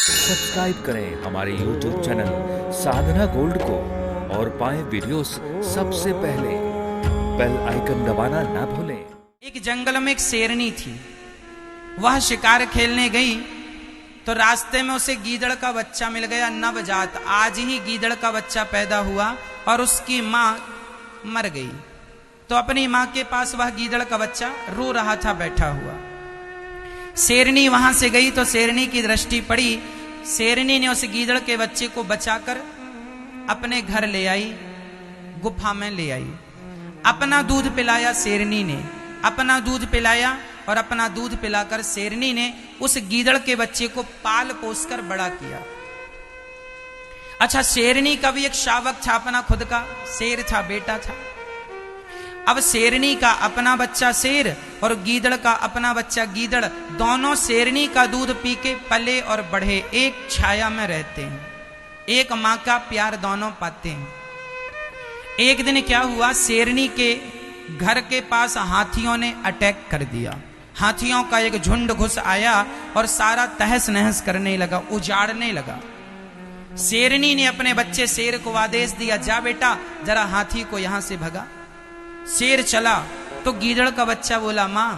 Subscribe करें हमारे YouTube channel साधना gold को और पाएं वीडियोस सबसे पहले। बेल आइकन दबाना ना भूलें। एक जंगल में एक शेरनी थी। वह शिकार खेलने गई तो रास्ते में उसे गीदड़ का बच्चा मिल गया, नवजात। आज ही गीदड़ का बच्चा पैदा हुआ और उसकी माँ मर गई। तो अपनी माँ के पास वह गीदड़ का बच्चा रो रहा था बैठा हुआ। शेरनी वहां से गई तो शेरनी की दृष्टि पड़ी। शेरनी ने उस गीदड़ के बच्चे को बचाकर अपने घर ले आई, गुफा में ले आई। अपना दूध पिलाया शेरनी ने, अपना दूध पिलाया और अपना दूध पिलाकर शेरनी ने उस गीदड़ के बच्चे को पाल पोस कर बड़ा किया। अच्छा, शेरनी का भी एक शावक था, अपना खुद का शेर था, बेटा था। अब शेरनी का अपना बच्चा शेर और गीदड़ का अपना बच्चा गीदड़, दोनों शेरनी का दूध पी के पले और बढ़े, एक छाया में रहते हैं, एक मां का प्यार दोनों पाते हैं। एक दिन क्या हुआ, शेरनी के घर के पास हाथियों ने अटैक कर दिया। हाथियों का एक झुंड घुस आया और सारा तहस नहस करने लगा, उजाड़ने लगा। शेरनी ने अपने बच्चे शेर को आदेश दिया, जा बेटा जरा हाथी को यहां से भगा। शेर चला तो गीदड़ का बच्चा बोला, मां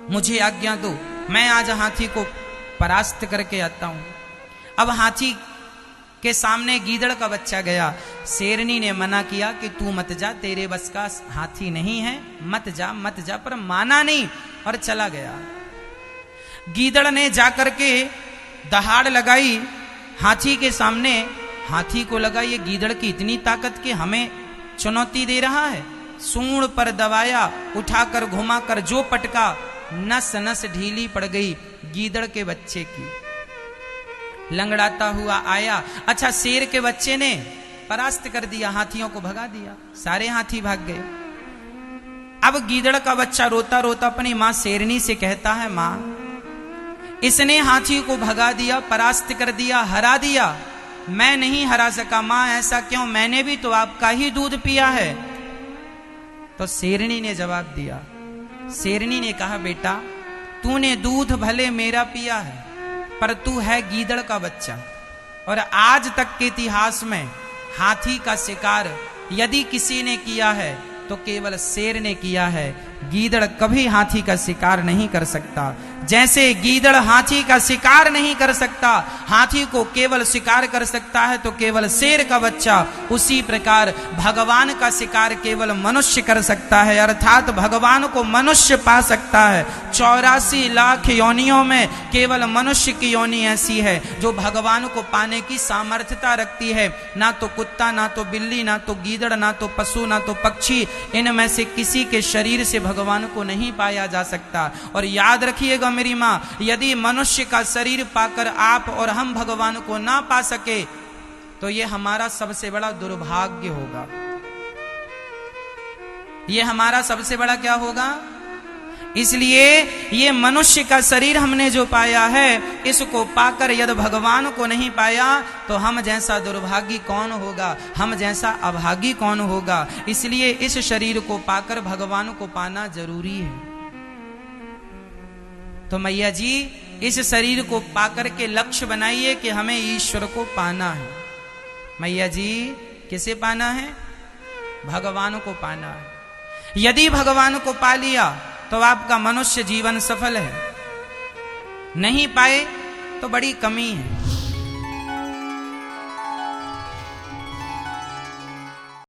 मुझे आज्ञा दो, मैं आज हाथी को परास्त करके आता हूं। अब हाथी के सामने गीदड़ का बच्चा गया। शेरनी ने मना किया कि तू मत जा, तेरे बस का हाथी नहीं है, मत जा मत जा, पर माना नहीं और चला गया। गीदड़ ने जाकर के दहाड़ लगाई हाथी के सामने। हाथी को लगा ये गीदड़ की इतनी ताकत कि हमें चुनौती दे रहा है। सूंड पर दबाया, उठाकर घुमाकर जो पटका, नस नस ढीली पड़ गई गीदड़ के बच्चे की। लंगड़ाता हुआ आया। अच्छा, शेर के बच्चे ने परास्त कर दिया, हाथियों को भगा दिया, सारे हाथी भाग गए। अब गीदड़ का बच्चा रोता रोता अपनी मां शेरनी से कहता है, मां इसने हाथी को भगा दिया, परास्त कर दिया, हरा दिया, मैं नहीं हरा सका। मां ऐसा क्यों, मैंने भी तो आपका ही दूध पिया है। तो शेरनी ने जवाब दिया, शेरनी ने कहा, बेटा तूने दूध भले मेरा पिया है, पर तू है गीदड़ का बच्चा। और आज तक के इतिहास में हाथी का शिकार यदि किसी ने किया है तो केवल शेर ने किया है। गीदड़ कभी हाथी का शिकार नहीं कर सकता। जैसे गीदड़ हाथी का शिकार नहीं कर सकता, हाथी को केवल शिकार कर सकता है तो केवल शेर का बच्चा, उसी प्रकार भगवान का शिकार केवल मनुष्य कर सकता है, अर्थात भगवान को मनुष्य पा सकता है। 84 लाख योनियों में केवल मनुष्य की योनि ऐसी है जो भगवान को पाने की सामर्थ्यता रखती है। ना तो कुत्ता, ना तो बिल्ली, ना तो गीदड़, ना तो पशु, ना तो पक्षी, इनमें से किसी के शरीर से भगवान को नहीं पाया जा सकता। और याद रखिएगा मेरी मां, यदि मनुष्य का शरीर पाकर आप और हम भगवान को ना पा सके तो यह हमारा सबसे बड़ा दुर्भाग्य होगा। यह हमारा सबसे बड़ा क्या होगा? इसलिए ये मनुष्य का शरीर हमने जो पाया है, इसको पाकर यदि भगवान को नहीं पाया तो हम जैसा दुर्भागी कौन होगा, हम जैसा अभागी कौन होगा। इसलिए इस शरीर को पाकर भगवान को पाना जरूरी है। तो मैया जी इस शरीर को पाकर के लक्ष्य बनाइए कि हमें ईश्वर को पाना है। मैया जी किसे पाना है? भगवान को पाना है। यदि भगवान को पा लिया तो आपका मनुष्य जीवन सफल है, नहीं पाए तो बड़ी कमी है।